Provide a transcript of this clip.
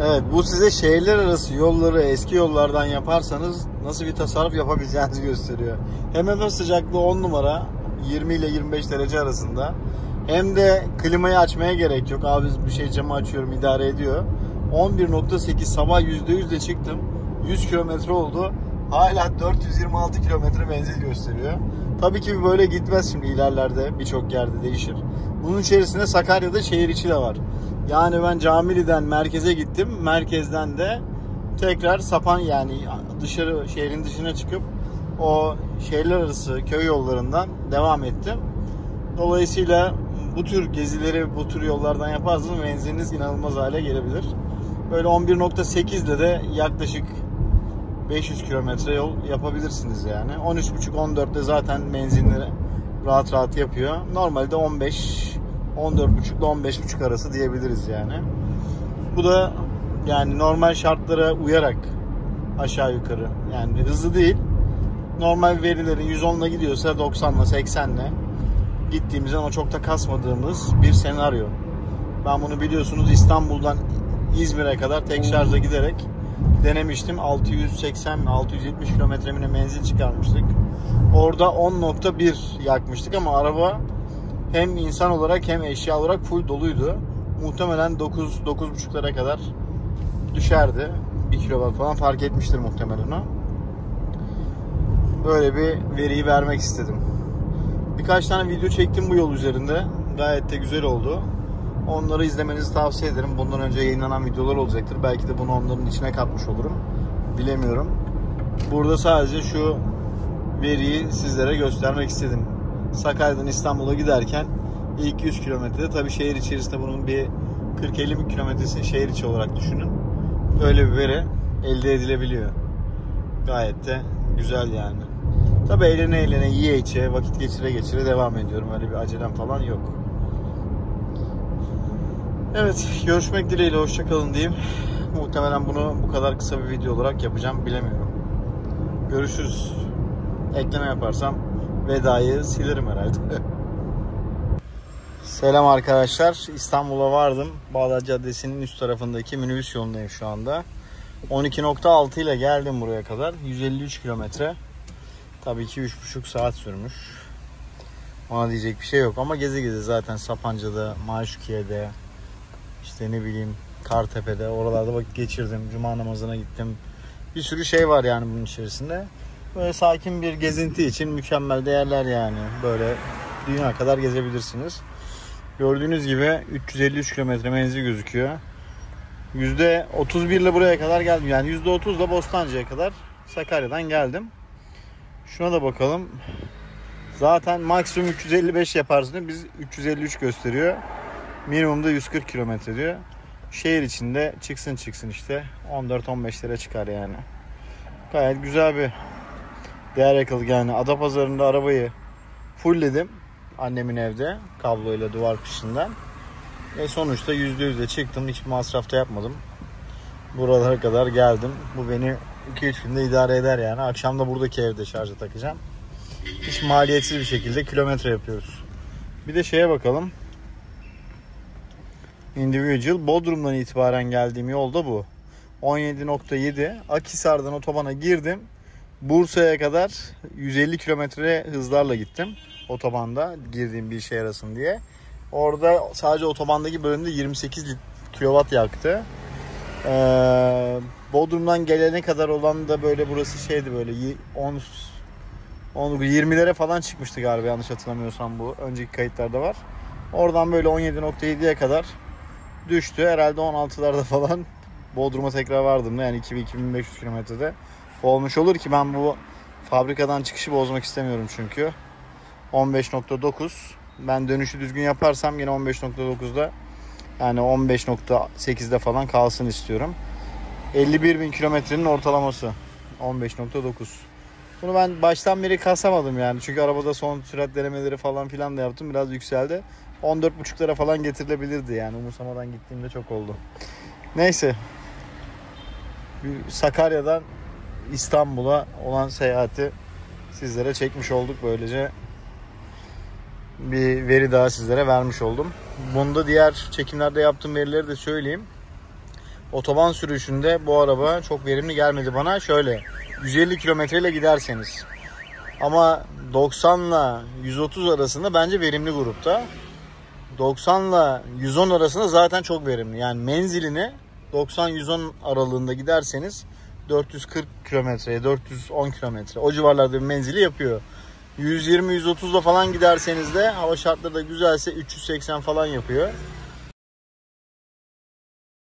Evet, bu size şehirler arası yolları eski yollardan yaparsanız nasıl bir tasarruf yapabileceğinizi gösteriyor. Hem sıcaklığı 10 numara 20 ile 25 derece arasında. Hem de klimayı açmaya gerek yok. Abi bir şey camı açıyorum idare ediyor. 11.8 sabah %100 de çıktım. 100 kilometre oldu. Hala 426 kilometre menzil gösteriyor. Tabii ki böyle gitmez şimdi ilerlerde birçok yerde değişir. Bunun içerisinde Sakarya'da şehir içi de var. Yani ben Camili'den merkeze gittim. Merkezden de tekrar Sapan yani dışarı şehrin dışına çıkıp o şehirler arası köy yollarından devam ettim. Dolayısıyla bu tür gezileri bu tür yollardan yaparsanız menziliniz inanılmaz hale gelebilir. Böyle 11.8 ile de yaklaşık 500 kilometre yol yapabilirsiniz yani. 13.5-14'te zaten menzilleri rahat rahat yapıyor. Normalde 15, 14.5 ile 15.5 arası diyebiliriz yani. Bu da yani normal şartlara uyarak aşağı yukarı. Yani hızlı değil. Normal verilerin 110 ile gidiyorsa 90 ile 80 ile gittiğimizde ama çok da kasmadığımız bir senaryo. Ben bunu biliyorsunuz İstanbul'dan İzmir'e kadar tek şarjla giderek denemiştim. 680 mi 670 kilometre menzil çıkarmıştık. Orada 10.1 yakmıştık ama araba hem insan olarak hem eşya olarak full doluydu. Muhtemelen 9-9.5'lara kadar düşerdi. 1 kilowatt falan fark etmiştir muhtemelen o. Böyle bir veriyi vermek istedim. Birkaç tane video çektim bu yol üzerinde. Gayet de güzel oldu. Onları izlemenizi tavsiye ederim. Bundan önce yayınlanan videolar olacaktır. Belki de bunu onların içine katmış olurum. Bilemiyorum. Burada sadece şu veriyi sizlere göstermek istedim. Sakarya'dan İstanbul'a giderken ilk 100 kilometrede tabii şehir içerisinde bunun bir 40-50 kilometresini şehir içi olarak düşünün. Böyle bir veri elde edilebiliyor. Gayet de güzel yani. Tabii eğlene yiye içe vakit geçire devam ediyorum. Öyle bir acelem falan yok. Evet, görüşmek dileğiyle hoşçakalın diyeyim. Muhtemelen bunu bu kadar kısa bir video olarak yapacağım bilemiyorum. Görüşürüz. Ekleme yaparsam vedayı silerim herhalde. Selam arkadaşlar. İstanbul'a vardım. Bağdat Caddesi'nin üst tarafındaki minibüs yolundayım şu anda. 12.6 ile geldim buraya kadar. 153 kilometre. Tabii ki 3,5 saat sürmüş. Ona diyecek bir şey yok ama gezi zaten Sapanca'da, Maşukiye'de, işte ne bileyim Kartepe'de oralarda vakit geçirdim. Cuma namazına gittim. Bir sürü şey var yani bunun içerisinde. Böyle sakin bir gezinti için mükemmel değerler yani. Böyle dünya kadar gezebilirsiniz. Gördüğünüz gibi 353 kilometre menzil gözüküyor. %31 ile buraya kadar geldim. Yani %30 ile Bostancı'ya kadar Sakarya'dan geldim. Şuna da bakalım. Zaten maksimum 355 yaparsınız. Biz 353 gösteriyor. Minimumda 140 kilometre diyor. Şehir içinde çıksın işte 14-15 lira çıkar yani. Gayet güzel bir değer yakaladık yani. Adapazarı'nda arabayı fullledim. Annemin evde kabloyla duvar kışından. Sonuçta %100'de çıktım. Hiçbir masrafta yapmadım. Buralara kadar geldim. Bu beni 2-3 günde idare eder yani. Akşam da buradaki evde şarja takacağım. Hiç maliyetsiz bir şekilde kilometre yapıyoruz. Bir de şeye bakalım. Individual. Bodrum'dan itibaren geldiğim yolda bu. 17.7. Akhisar'dan otobana girdim. Bursa'ya kadar 150 kilometre hızlarla gittim. Otobanda girdiğim bir işe yarasın diye. Orada sadece otobandaki bölümde 28 kilowatt yaktı. Bodrum'dan gelene kadar olan da böyle burası şeydi böyle 20'lere falan çıkmıştı galiba yanlış hatırlamıyorsam bu. Önceki kayıtlarda var. Oradan böyle 17.7'ye kadar düştü. Herhalde 16'larda falan Bodrum'a tekrar vardım. Yani 2000-2500 kilometrede olmuş olur ki ben bu fabrikadan çıkışı bozmak istemiyorum çünkü. 15.9. Ben dönüşü düzgün yaparsam yine 15.9'da yani 15.8'de falan kalsın istiyorum. 51.000 kilometrenin ortalaması 15.9. Bunu ben baştan beri kasamadım yani. Çünkü arabada son sürat denemeleri falan filan da yaptım. Biraz yükseldi. 14.5'lara falan getirilebilirdi yani. Umursamadan gittiğimde çok oldu. Neyse. Sakarya'dan İstanbul'a olan seyahati sizlere çekmiş olduk. Böylece bir veri daha sizlere vermiş oldum. Bunda diğer çekimlerde yaptığım verileri de söyleyeyim. otoban sürüşünde bu araba çok verimli gelmedi bana. Şöyle 150 kilometreyle giderseniz. Ama 90 ile 130 arasında bence verimli grupta. 90 ile 110 arasında zaten çok verimli. Yani menzilini 90-110 aralığında giderseniz 440 kilometreye, 410 kilometre o civarlarda bir menzili yapıyor. 120-130'da falan giderseniz de hava şartları da güzelse 380 falan yapıyor.